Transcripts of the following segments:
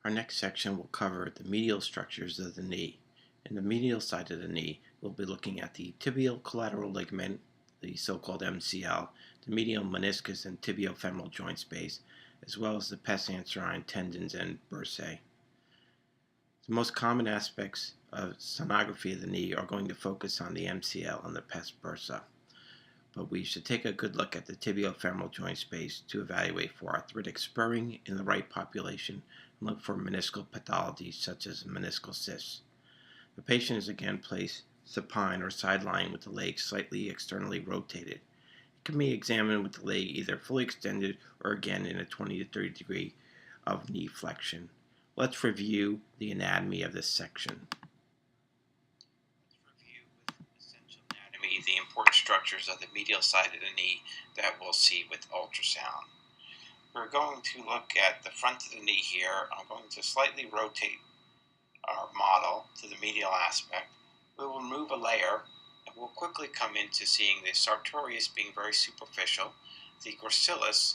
Our next section will cover the medial structures of the knee. In the medial side of the knee, we'll be looking at the tibial collateral ligament, the so-called MCL, the medial meniscus and tibiofemoral joint space, as well as the pes anserine tendons and bursae. The most common aspects of sonography of the knee are going to focus on the MCL and the pes bursa, but we should take a good look at the tibiofemoral joint space to evaluate for arthritic spurring in the right population and look for meniscal pathologies such as meniscal cysts. The patient is again placed supine or side-lying with the leg slightly externally rotated. It can be examined with the leg either fully extended or again in a 20 to 30 degree of knee flexion. Let's review the anatomy of this section. Let's review with essential anatomy the important structures of the medial side of the knee that we'll see with ultrasound. We're going to look at the front of the knee here. I'm going to slightly rotate our model to the medial aspect. We will remove a layer and we'll quickly come into seeing the sartorius being very superficial, the gracilis,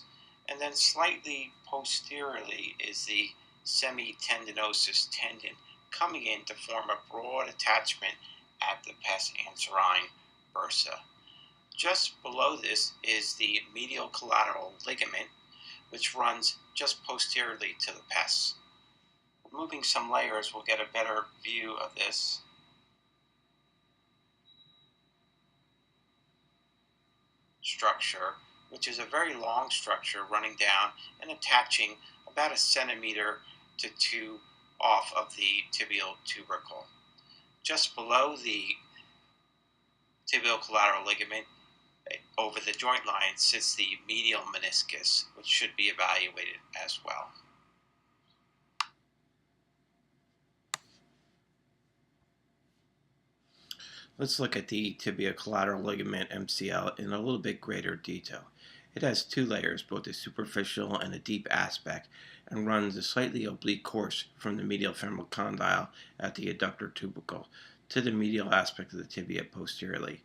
and then slightly posteriorly is the semitendinosus tendon coming in to form a broad attachment at the pes anserine bursa. Just below this is the medial collateral ligament, which runs just posteriorly to the pes. Removing some layers, we'll get a better view of this. Structure, which is a very long structure running down and attaching about 1 centimeter to 2 off of the tibial tubercle. Just below the tibial collateral ligament, over the joint line, sits the medial meniscus, which should be evaluated as well. Let's look at the tibial collateral ligament MCL in a little bit greater detail. It has 2 layers, both a superficial and a deep aspect, and runs a slightly oblique course from the medial femoral condyle at the adductor tubercle to the medial aspect of the tibia posteriorly.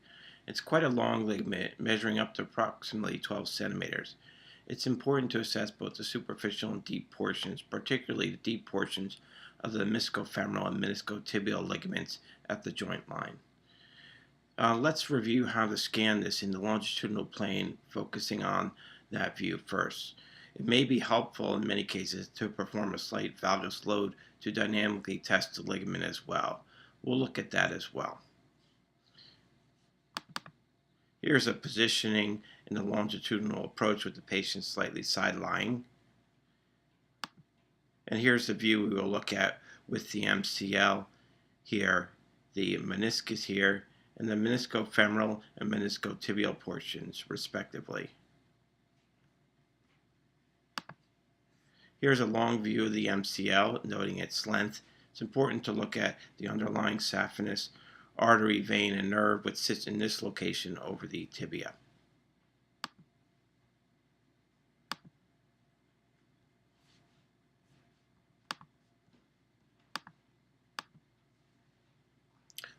It's quite a long ligament, measuring up to approximately 12 centimeters. It's important to assess both the superficial and deep portions, particularly the deep portions of the meniscofemoral and meniscotibial ligaments at the joint line. Let's review how to scan this in the longitudinal plane, focusing on that view first. It may be helpful in many cases to perform a slight valgus load to dynamically test the ligament as well. We'll look at that as well. Here's a positioning in the longitudinal approach with the patient slightly side-lying. And here's the view we will look at with the MCL here, the meniscus here, and the meniscofemoral and meniscotibial portions, respectively. Here's a long view of the MCL, noting its length. It's important to look at the underlying saphenous artery, vein, and nerve, which sits in this location over the tibia.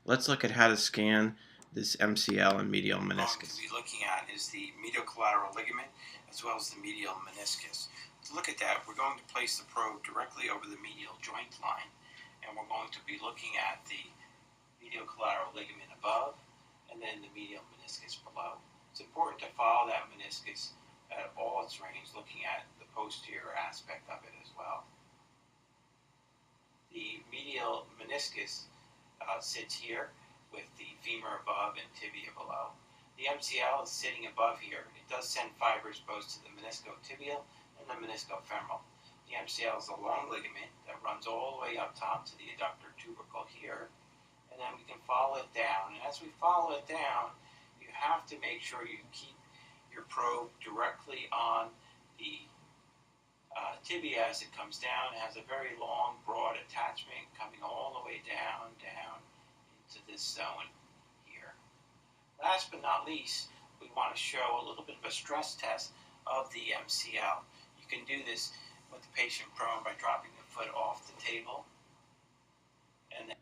Let's look at how to scan this MCL and medial meniscus. What we'll be looking at is the medial collateral ligament as well as the medial meniscus. To look at that, we're going to place the probe directly over the medial joint line, and we're going to be looking at the medial collateral ligament above and then the medial meniscus below. It's important to follow that meniscus at all its range, looking at the posterior aspect of it as well. The medial meniscus sits here with the femur above and tibia below. The MCL is sitting above here. It does send fibers both to the meniscotibial and the meniscofemoral. The MCL is a long ligament that runs all the way up top to the adductor tubercle here, and then we can follow it down. And as we follow it down, you have to make sure you keep your probe directly on the tibia as it comes down. It has a very long, broad attachment coming all the way down into this zone here. Last but not least, we want to show a little bit of a stress test of the MCL. You can do this with the patient prone by dropping the foot off the table, and then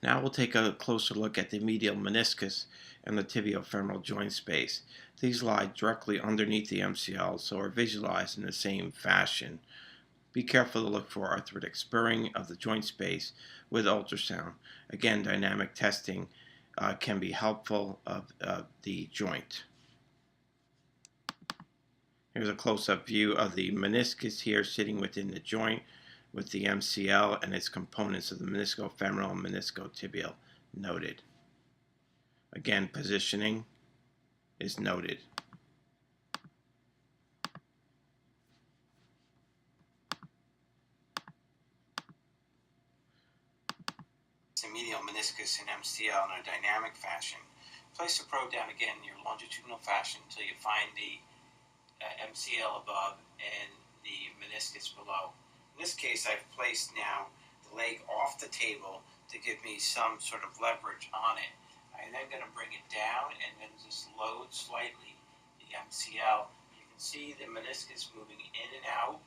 now we'll take a closer look at the medial meniscus and the tibiofemoral joint space. These lie directly underneath the MCL, so are visualized in the same fashion. Be careful to look for arthritic spurring of the joint space with ultrasound. Again, dynamic testing can be helpful of the joint. Here's a close-up view of the meniscus here sitting within the joint with the MCL and its components of the meniscofemoral and meniscotibial noted. Again, positioning is noted. The medial meniscus and MCL in a dynamic fashion. Place the probe down again in your longitudinal fashion until you find the MCL above and the meniscus below. In this case, I've placed now the leg off the table to give me some sort of leverage on it. I'm then going to bring it down and then just load slightly the MCL. You can see the meniscus moving in and out,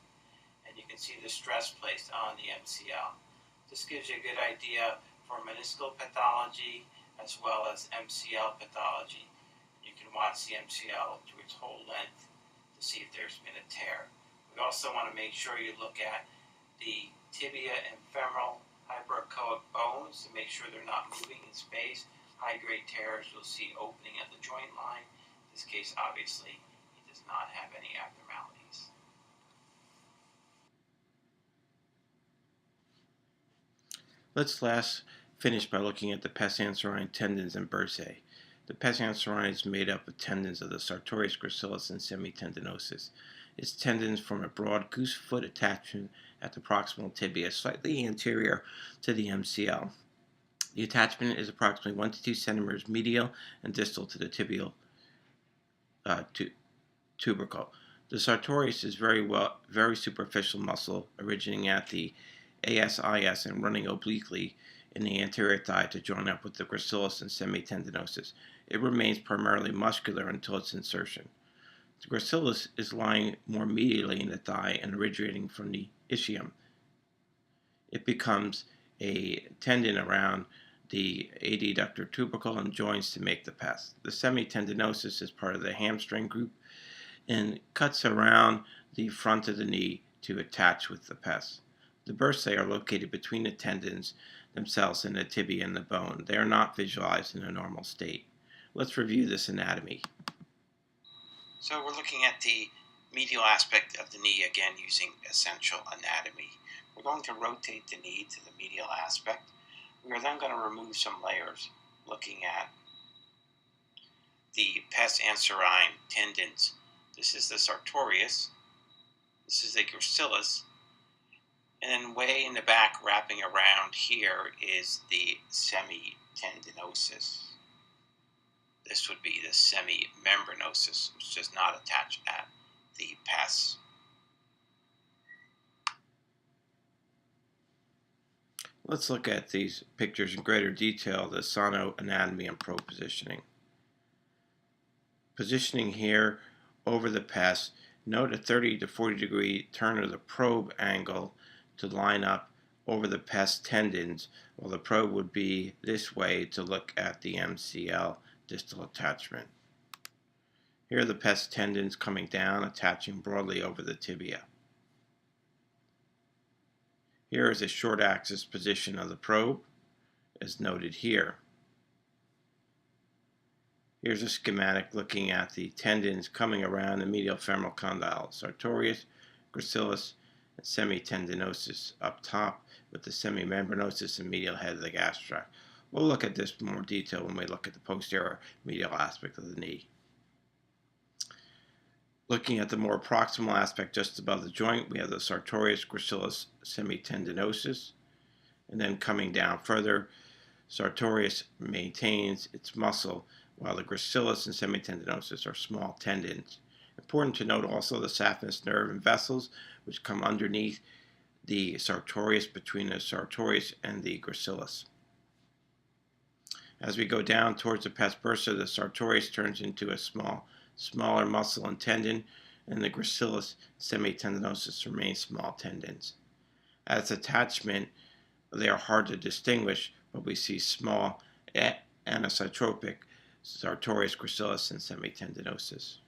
and you can see the stress placed on the MCL. This gives you a good idea for meniscal pathology as well as MCL pathology. You can watch the MCL to its whole length to see if there's been a tear. We also want to make sure you look at the tibia and femoral hyperechoic bones to make sure they're not moving in space. High-grade tears you'll see opening at the joint line. In this case, obviously, he does not have any abnormalities. Let's last finish by looking at the pes anserine tendons and bursae. The pes anserine is made up of tendons of the sartorius, gracilis, and semitendinosus. Its tendons form a broad goosefoot attachment at the proximal tibia, slightly anterior to the MCL. The attachment is approximately 1 to 2 centimeters medial and distal to the tibial tubercle. The sartorius is very superficial muscle originating at the ASIS and running obliquely in the anterior thigh to join up with the gracilis and semitendinosus. It remains primarily muscular until its insertion. The gracilis is lying more medially in the thigh and originating from the ischium. It becomes a tendon around the adductor tubercle and joins to make the pes. The semitendinosus is part of the hamstring group and cuts around the front of the knee to attach with the pes. The bursae are located between the tendons themselves and the tibia and the bone. They are not visualized in a normal state. Let's review this anatomy. So we're looking at the medial aspect of the knee again using essential anatomy. We're going to rotate the knee to the medial aspect. We are then going to remove some layers looking at the pes anserine tendons. This is the sartorius, this is the gracilis, and then way in the back wrapping around here is the semitendinosus. This would be the semimembranosus, which does not attach at the pes. Let's look at these pictures in greater detail, the sono anatomy and probe positioning. Positioning here over the pes, note a 30 to 40 degree turn of the probe angle to line up over the pes tendons, while the probe would be this way to look at the MCL distal attachment. Here are the pes tendons coming down, attaching broadly over the tibia. Here is a short axis position of the probe, as noted here. Here's a schematic looking at the tendons coming around the medial femoral condyle, sartorius, gracilis, and semitendinosus up top with the semimembranosus and medial head of the gastroc. We'll look at this in more detail when we look at the posterior medial aspect of the knee. Looking at the more proximal aspect just above the joint, we have the sartorius, gracilis, semitendinosus, and then coming down further, sartorius maintains its muscle while the gracilis and semitendinosus are small tendons. Important to note also the saphenous nerve and vessels, which come underneath the sartorius between the sartorius and the gracilis. As we go down towards the pes bursa, the sartorius turns into a smaller muscle and tendon, and the gracilis semitendinosus remain small tendons. As attachment, they are hard to distinguish, but we see small anisotropic sartorius, gracilis, and semitendinosus.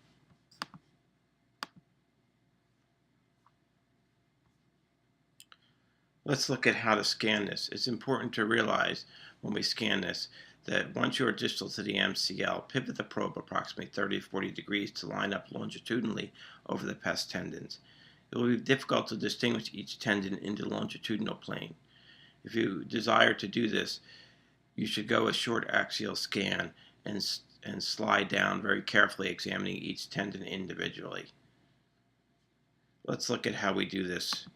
Let's look at how to scan this. It's important to realize when we scan this that once you are distal to the MCL, pivot the probe approximately 30 to 40 degrees to line up longitudinally over the pes tendons. It will be difficult to distinguish each tendon in the longitudinal plane. If you desire to do this, you should go a short axial scan and slide down very carefully, examining each tendon individually. Let's look at how we do this.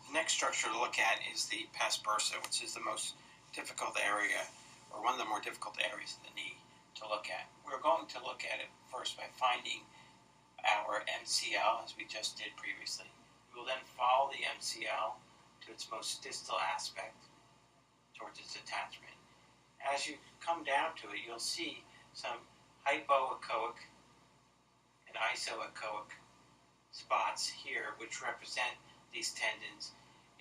The next structure to look at is the pes bursa, which is the most difficult area, or one of the more difficult areas of the knee to look at. We're going to look at it first by finding our MCL, as we just did previously. We will then follow the MCL to its most distal aspect towards its attachment. As you come down to it, you'll see some hypoechoic and isoechoic spots here, which represent these tendons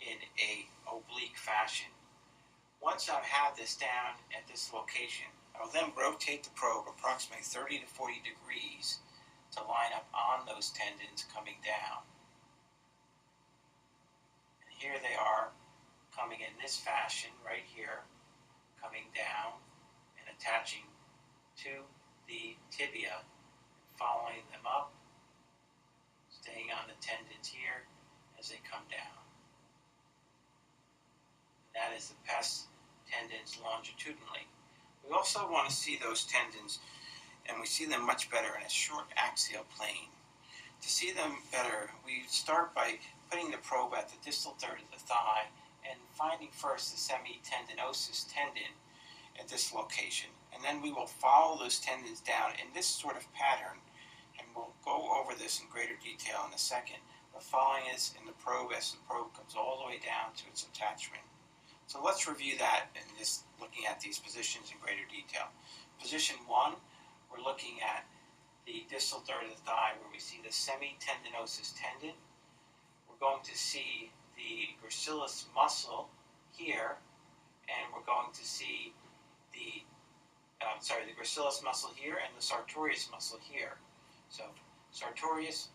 in a oblique fashion. Once I have this down at this location, I will then rotate the probe approximately 30 to 40 degrees to line up on those tendons coming down. And here they are coming in this fashion right here, coming down and attaching to the tibia, following them up, staying on the tendons here as they come down. That is the pes tendons longitudinally. We also want to see those tendons, and we see them much better in a short axial plane. To see them better, we start by putting the probe at the distal third of the thigh and finding first the semitendinosus tendon at this location. And then we will follow those tendons down in this sort of pattern, and we'll go over this in greater detail in a second. But following this in the probe as the probe comes all the way down to its attachment. So let's review that in this, looking at these positions in greater detail. Position 1, we're looking at the distal third of the thigh where we see the semitendinosus tendon. We're going to see the gracilis muscle here, and we're going to see the gracilis muscle here and the sartorius muscle here. So sartorius,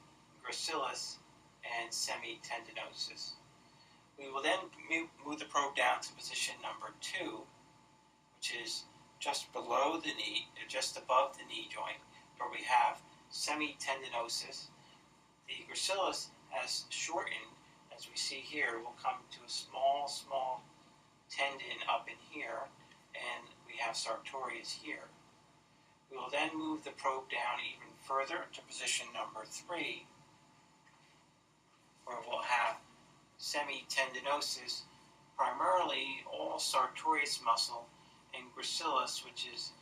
gracilis, and semitendinosus. We will then move the probe down to position number 2, which is just below the knee, just above the knee joint, where we have semitendinosus. The gracilis has shortened, as we see here, will come to a small tendon up in here, and we have sartorius here. We will then move the probe down even further to position number 3, where we'll have semitendinosus, primarily all sartorius muscle, and gracilis, which is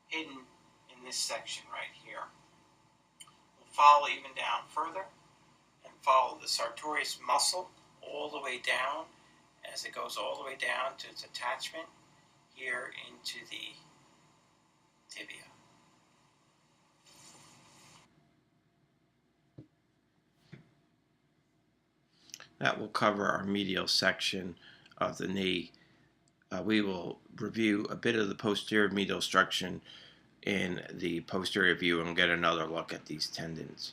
hidden in this section right here. We'll follow even down further and follow the sartorius muscle all the way down as it goes all the way down to its attachment here into the tibia. That will cover our medial section of the knee. We will review a bit of the posterior medial structure in the posterior view and get another look at these tendons.